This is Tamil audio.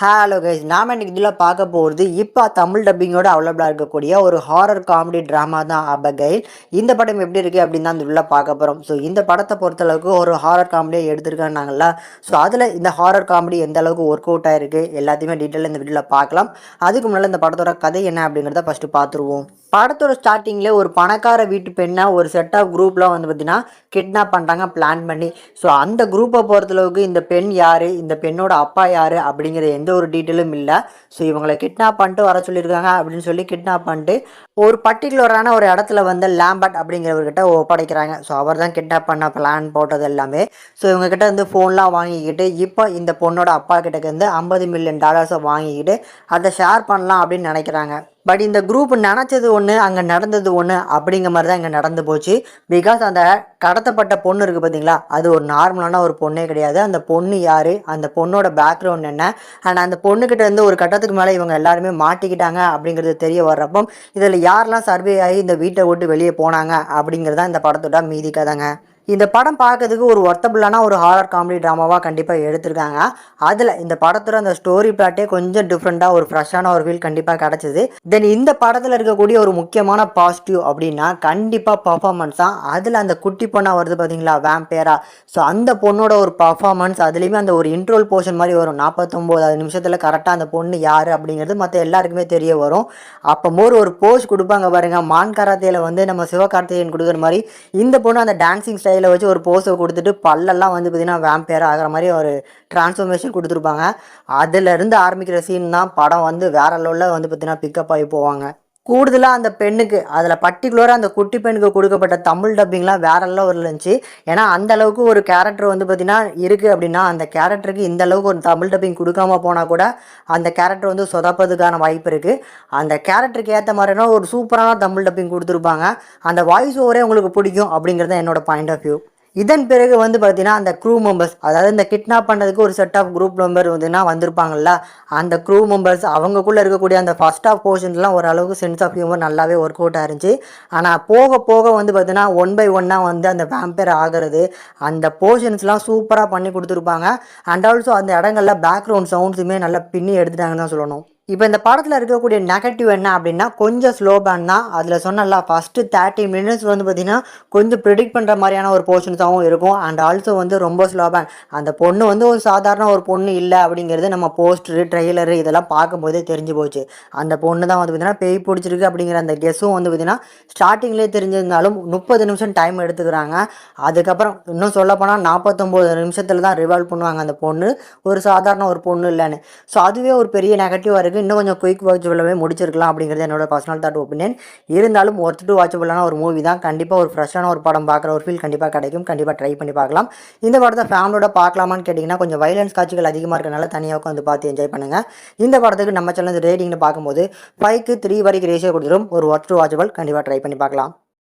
ஹலோ கைஸ், நாம இன்னைக்கு இதில் பார்க்க போகிறது இப்போ தமிழ் டப்பிங்கோட அவைலபிளாக இருக்கக்கூடிய ஒரு ஹாரர் காமெடி ட்ராமா தான் அபகைல். இந்த படம் எப்படி இருக்குது அப்படின்னு தான் இந்த உள்ள பார்க்க போகிறோம். ஸோ இந்த படத்தை பொறுத்தளவுக்கு ஒரு ஹாரர் காமெடியை எடுத்திருக்காங்கல்ல. ஸோ அதில் இந்த ஹாரர் காமெடி எந்த அளவுக்கு ஒர்க் அவுட் ஆயிருக்கு எல்லாத்தையுமே டீட்டெயில் இந்த வீடியோவில் பார்க்கலாம். அதுக்கு முன்னால் இந்த படத்தோட கதை என்ன அப்படிங்கிறத ஃபஸ்ட்டு பார்த்துருவோம். படத்தோட ஸ்டார்டிங்கில் ஒரு பணக்கார வீட்டு பெண்ணை ஒரு செட் ஆஃப் குரூப்பில் வந்து பார்த்திங்கன்னா கிட்னாப் பண்ணுறாங்க பிளான் பண்ணி. ஸோ அந்த குரூப்பை பொறுத்தளவுக்கு இந்த பெண் யார், இந்த பெண்ணோட அப்பா யார் அப்படிங்கிற எந்த ஒரு டீட்டெயிலும் இல்லை. ஸோ இவங்களை கிட்னாப் பண்ணிட்டு வர சொல்லியிருக்காங்க அப்படின்னு சொல்லி கிட்னாப் பண்ணிட்டு ஒரு பர்டிகுலரான ஒரு இடத்துல வந்து லேம்பர்ட் அப்படிங்கிறவர்கிட்ட ஒப்படைக்கிறாங்க. ஸோ அவர் தான் கிட்னாப் பண்ண பிளான் போட்டது எல்லாமே. ஸோ இவங்ககிட்ட வந்து ஃபோன்லாம் வாங்கிக்கிட்டு இப்போ இந்த பொண்ணோட அப்பா கிட்டக்கு வந்து $50 மில்லியன் வாங்கிக்கிட்டு அதை ஷேர் பண்ணலாம் அப்படின்னு நினைக்கிறாங்க. பட் இந்த குரூப் நினச்சது ஒன்று, அங்கே நடந்தது ஒன்று அப்படிங்கிற மாதிரி தான் இங்கே நடந்து போச்சு. பிகாஸ் அந்த கடத்தப்பட்ட பொண்ணு இருக்குது பார்த்தீங்களா, அது ஒரு நார்மலான ஒரு பொண்ணே கிடையாது. அந்த பொண்ணு யார், அந்த பொண்ணோட பேக்ரவுண்ட் என்ன, அண்ட் அந்த பொண்ணுக்கிட்ட இருந்து ஒரு கட்டத்துக்கு மேலே இவங்க எல்லாருமே மாட்டிக்கிட்டாங்க அப்படிங்கிறது தெரிய வர்றப்போ இதில் யாரெல்லாம் சர்வே ஆகி இந்த வீட்டை விட்டு வெளியே போனாங்க அப்படிங்கிறது தான் இந்த படத்தோட மீதி கதைங்க. இந்த படம் பார்க்கறதுக்கு ஒரு ஒர்த்தபுளான ஒரு ஹாரர் காமெடி ட்ராமாவாக கண்டிப்பாக எடுத்திருக்காங்க. அதில் இந்த படத்தோட அந்த ஸ்டோரி பிளாட்டே கொஞ்சம் டிஃப்ரெண்ட்டாக ஒரு ஃப்ரெஷ்ஷான ஒரு ஃபீல் கண்டிப்பாக கிடச்சிது. தென் இந்த படத்தில் இருக்கக்கூடிய ஒரு முக்கியமான பாசிட்டிவ் அப்படின்னா கண்டிப்பாக பர்ஃபார்மன்ஸ் தான். அதில் அந்த குட்டி பொண்ணாக வருது பார்த்தீங்களா, வேம்பேரா. ஸோ அந்த பொண்ணோட ஒரு பர்ஃபார்மன்ஸ், அதுலேயுமே அந்த ஒரு இன்ட்ரோல் போர்ஷன் மாதிரி வரும் 49 நிமிஷத்தில் கரெக்டாக அந்த பொண்ணு யார் அப்படிங்கிறது மற்ற எல்லாருக்குமே தெரிய வரும். அப்போ ஒரு போஸ் கொடுப்பாங்க பாருங்கள், மான் கராத்தையில் வந்து நம்ம சிவகார்த்திகேயன் கொடுக்குற மாதிரி இந்த பொண்ணு அந்த டான்ஸிங் ஸ்டைலில் வச்சு ஒரு போஸை கொடுத்துட்டு பல்லெல்லாம் வந்து பார்த்திங்கன்னா வேம்பேர் ஆகிற மாதிரி ஒரு டிரான்ஸ்ஃபர்மேஷன் கொடுத்துருப்பாங்க. அதிலிருந்து ஆரம்பிக்கிற சீன் தான் படம் வந்து வேற லெவலில் வந்து பார்த்திங்கன்னா பிக்கப் ஆகி போவாங்க. கூடுதலாக அந்த பெண்ணுக்கு, அதில் பர்டிகுலராக அந்த குட்டி பெண்ணுக்கு கொடுக்கப்பட்ட தமிழ் டப்பிங்லாம் வேற லெவலில் இருந்துச்சு. ஏன்னா அந்த அளவுக்கு ஒரு கேரக்டர் வந்து பார்த்திங்கன்னா இருக்குது அப்படின்னா அந்த கேரக்டருக்கு இந்த அளவுக்கு ஒரு தமிழ் டப்பிங் கொடுக்காம போனால் கூட அந்த கேரக்டர் வந்து சொதப்பதுக்கான வாய்ப்பு இருக்குது. அந்த கேரக்டருக்கு ஏற்ற மாதிரினா ஒரு சூப்பரான தமிழ் டப்பிங் கொடுத்துருப்பாங்க. அந்த வாய்ஸ் ஓவரே உங்களுக்கு பிடிக்கும் அப்படிங்கிறது என்னோட பாயிண்ட் ஆஃப் வியூ. இதன் பிறகு வந்து பார்த்தீங்கன்னா அந்த க்ரூ மெம்பர்ஸ், அதாவது இந்த கிட்னாப் பண்ணதுக்கு ஒரு செட் ஆஃப் குரூப் மெம்பர் வந்துன்னா வந்திருப்பாங்கல்ல, அந்த க்ரூ மெம்பர்ஸ் அவங்கக்குள்ளே இருக்கக்கூடிய அந்த ஃபர்ஸ்ட் ஆஃப் போர்ஷன்ஸ்லாம் ஓரளவுக்கு சென்ஸ் ஆஃப் ஹியூமர் நல்லாவே ஒர்க் அவுட் ஆயிருந்துச்சு. ஆனால் போக போக வந்து பார்த்தீங்கன்னா 1 by 1 வந்து அந்த வேம்பேர் ஆகிறது, அந்த போர்ஷன்ஸ்லாம் சூப்பராக பண்ணி கொடுத்துருப்பாங்க. அண்ட் ஆல்சோ அந்த இடங்களில் பேக்ரவுண்ட் சவுண்ட்ஸுமே நல்லா பின்னி எடுத்துட்டாங்கன்னு தான் சொல்லணும். இப்போ இந்த படத்தில் இருக்கக்கூடிய நெகட்டிவ் என்ன அப்படின்னா கொஞ்சம் ஸ்லோ பேன் தான். அதில் சொன்னல ஃபஸ்ட்டு 30 மினிட்ஸ் வந்து பார்த்திங்கன்னா கொஞ்சம் ப்ரிடிக்ட் பண்ணுற மாதிரியான ஒரு போர்ஷன்ஸாகவும் இருக்கும். அண்ட் ஆல்சோ வந்து ரொம்ப ஸ்லோ பேன். அந்த பொண்ணு வந்து ஒரு சாதாரண ஒரு பொண்ணு இல்லை அப்படிங்கிறது நம்ம போஸ்டரு ட்ரெய்லரு இதெல்லாம் பார்க்கும்போதே தெரிஞ்சு போச்சு. அந்த பொண்ணு தான் வந்து பார்த்திங்கன்னா பேய் பிடிச்சிருக்கு அப்படிங்கிற அந்த கெஸ்ஸும் வந்து பார்த்திங்கன்னா ஸ்டார்டிங்லேயே தெரிஞ்சிருந்தாலும் 30 நிமிஷம் டைம் எடுத்துக்கிறாங்க. அதுக்கப்புறம் இன்னும் சொல்லப்போனால் 49 நிமிஷத்தில் தான் ரிவால்வ் பண்ணுவாங்க அந்த பொண்ணு ஒரு சாதாரண ஒரு பொண்ணு இல்லைன்னு. ஸோ அதுவே ஒரு பெரிய நெகட்டிவாக இருக்குது. இன்னும் கொஞ்சம் குயிக் வாட்சபிளாகவே முடிச்சிருக்கலாம் அப்படிங்கிறது என்னோட பர்சனல் தாட் ஒப்பீனியன். இருந்தாலும் ஒர்த் டு வாட்சபிளான ஒரு மூவி தான். கண்டிப்பாக ஒரு ஃப்ரெஷ்ஷான ஒரு படம் பார்க்குற ஒரு ஃபீல் கண்டிப்பாக கிடைக்கும். கண்டிப்பாக ட்ரை பண்ணி பார்க்கலாம். இந்த படத்தை ஃபேமிலியோட பார்க்கலாமான்னு கேட்டிங்கன்னா கொஞ்சம் வைலன்ஸ் காட்சிகள் அதிகமாக இருக்கிறனால தனியாக வந்து பார்த்து என்ஜாய் பண்ணுங்கள். இந்த படத்துக்கு நம்ம சேனல் ரேட்டிங்னு பார்க்கும்போது 5க்கு 3 வரைக்கும் ரேஷியோ கொடுத்துரும். ஒரு ஒர்த் டு வாட்சபிள் கண்டிப்பாக ட்ரை பண்ணி பார்க்கலாம்.